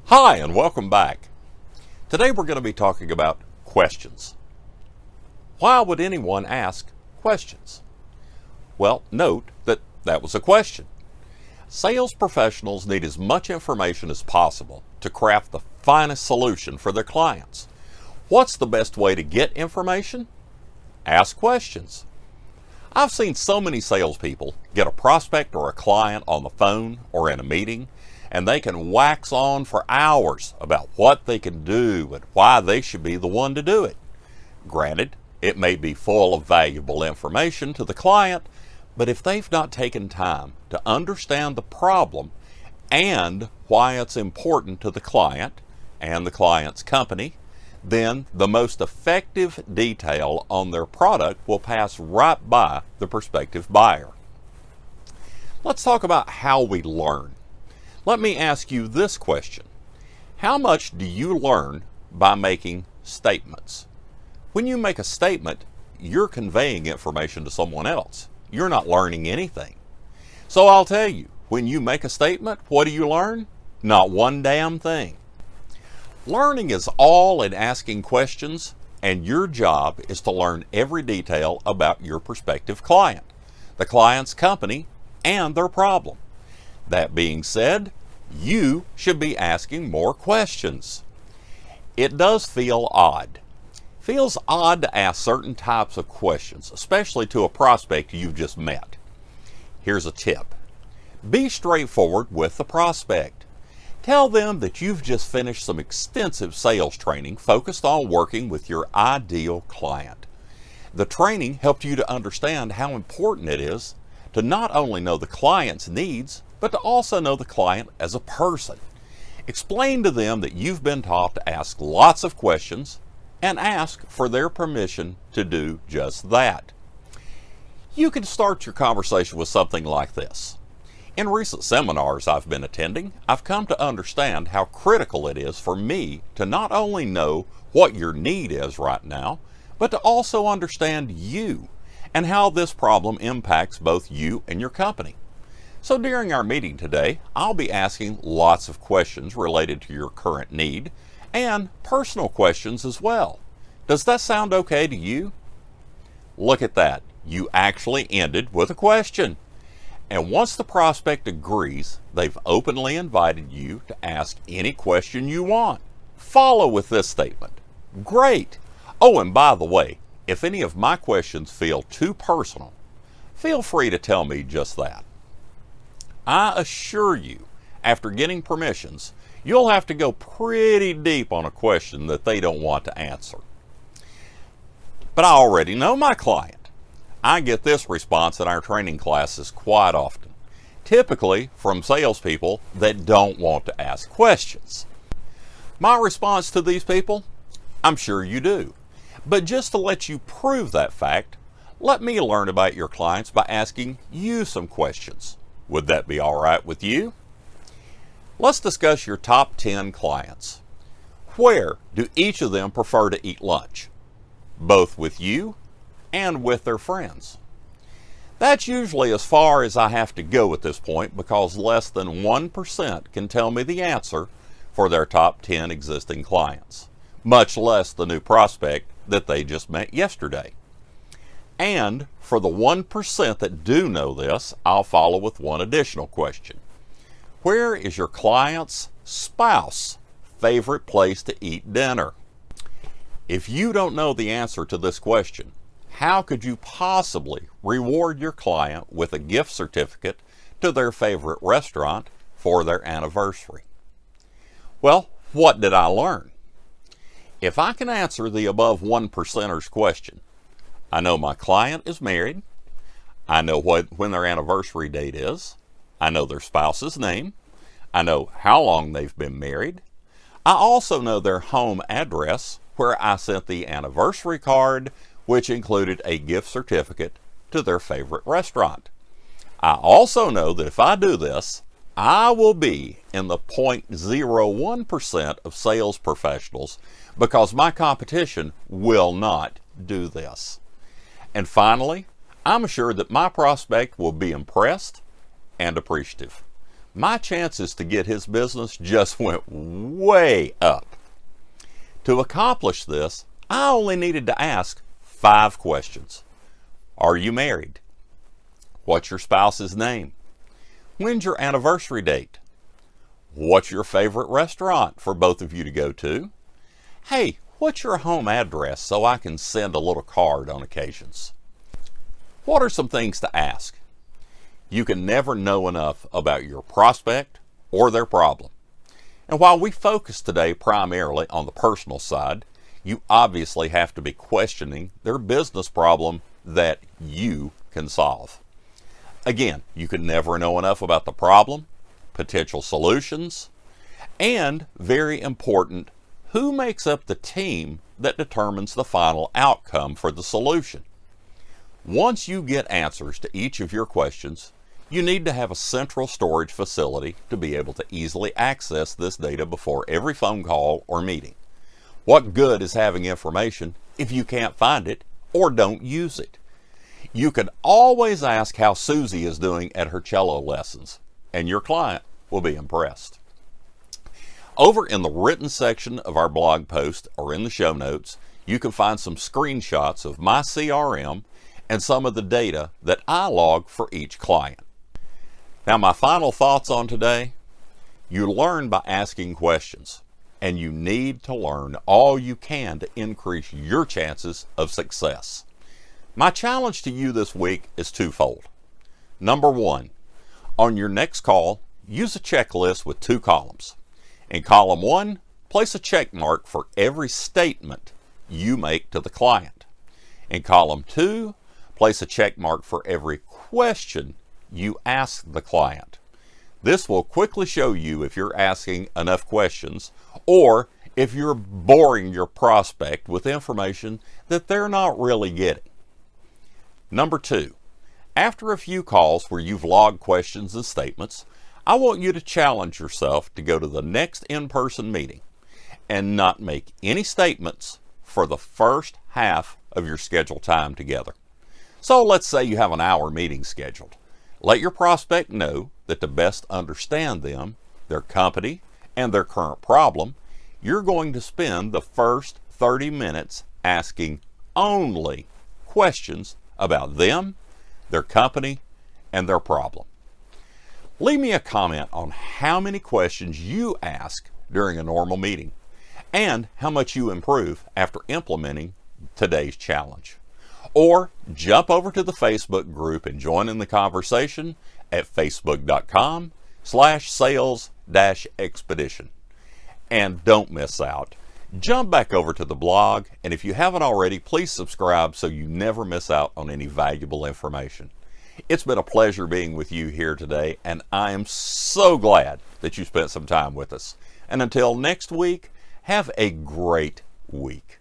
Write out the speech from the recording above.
Hi, and welcome back. Today we're going to be talking about questions. Why would anyone ask questions? Well, note that that was a question. Sales professionals need as much information as possible to craft the finest solution for their clients. What's the best way to get information? Ask questions. I've seen so many salespeople get a prospect or a client on the phone or in a meeting, and they can wax on for hours about what they can do and why they should be the one to do it. Granted, it may be full of valuable information to the client, but if they've not taken time to understand the problem and why it's important to the client and the client's company, then the most effective detail on their product will pass right by the prospective buyer. Let's talk about how we learn. Let me ask you this question. How much do you learn by making statements? When you make a statement, you're conveying information to someone else. You're not learning anything. So I'll tell you, when you make a statement, what do you learn? Not one damn thing. Learning is all in asking questions, and your job is to learn every detail about your prospective client, the client's company, and their problem. That being said, you should be asking more questions. It does feel odd. Feels odd to ask certain types of questions, especially to a prospect you've just met. Here's a tip. Be straightforward with the prospect. Tell them that you've just finished some extensive sales training focused on working with your ideal client. The training helped you to understand how important it is to not only know the client's needs, but to also know the client as a person. Explain to them that you've been taught to ask lots of questions and ask for their permission to do just that. You can start your conversation with something like this. In recent seminars I've been attending, I've come to understand how critical it is for me to not only know what your need is right now, but to also understand you and how this problem impacts both you and your company. So during our meeting today, I'll be asking lots of questions related to your current need and personal questions as well. Does that sound okay to you? Look at that. You actually ended with a question. And once the prospect agrees, they've openly invited you to ask any question you want. Follow with this statement. Great. Oh, and by the way, if any of my questions feel too personal, feel free to tell me just that. I assure you, after getting permissions, you'll have to go pretty deep on a question that they don't want to answer. But I already know my client. I get this response in our training classes quite often, typically from salespeople that don't want to ask questions. My response to these people? I'm sure you do. But just to let you prove that fact, let me learn about your clients by asking you some questions. Would that be all right with you? Let's discuss your top 10 clients. Where do each of them prefer to eat lunch? Both with you and with their friends. That's usually as far as I have to go at this point because less than 1% can tell me the answer for their top 10 existing clients, much less the new prospect that they just met yesterday. And for the 1% that do know this, I'll follow with one additional question. Where is your client's spouse favorite place to eat dinner? If you don't know the answer to this question, how could you possibly reward your client with a gift certificate to their favorite restaurant for their anniversary? Well, what did I learn? If I can answer the above 1%er's question, I know my client is married, I know when their anniversary date is, I know their spouse's name, I know how long they've been married, I also know their home address where I sent the anniversary card, which included a gift certificate to their favorite restaurant. I also know that if I do this, I will be in the 0.01% of sales professionals because my competition will not do this. And finally, I'm assured that my prospect will be impressed and appreciative. my chances to get his business just went way up. To accomplish this, I only needed to ask 5 questions. Are you married? What's your spouse's name? When's your anniversary date? What's your favorite restaurant for both of you to go to? Hey, what's your home address so I can send a little card on occasions? What are some things to ask? You can never know enough about your prospect or their problem. And while we focus today primarily on the personal side, you obviously have to be questioning their business problem that you can solve. Again, you can never know enough about the problem, potential solutions, and, very important, who makes up the team that determines the final outcome for the solution. Once you get answers to each of your questions, you need to have a central storage facility to be able to easily access this data before every phone call or meeting. What good is having information if you can't find it or don't use it? You can always ask how Susie is doing at her cello lessons, and your client will be impressed. Over in the written section of our blog post or in the show notes, you can find some screenshots of my CRM and some of the data that I log for each client. Now, my final thoughts on today: you learn by asking questions, and you need to learn all you can to increase your chances of success. My challenge to you this week is twofold. Number 1, on your next call, use a checklist with 2 columns. In column 1, place a check mark for every statement you make to the client. In column 2, place a check mark for every question you ask the client. This will quickly show you if you're asking enough questions or if you're boring your prospect with information that they're not really getting. Number 2, after a few calls where you've logged questions and statements, I want you to challenge yourself to go to the next in-person meeting and not make any statements for the first half of your scheduled time together. So let's say you have an hour meeting scheduled. Let your prospect know that to best understand them, their company, and their current problem, you're going to spend the first 30 minutes asking only questions about them, their company, and their problem. Leave me a comment on how many questions you ask during a normal meeting and how much you improve after implementing today's challenge. Or jump over to the Facebook group and join in the conversation at facebook.com/sales-expedition. And don't miss out. Jump back over to the blog, and if you haven't already, please subscribe so you never miss out on any valuable information. It's been a pleasure being with you here today, and I am so glad that you spent some time with us. And until next week, have a great week.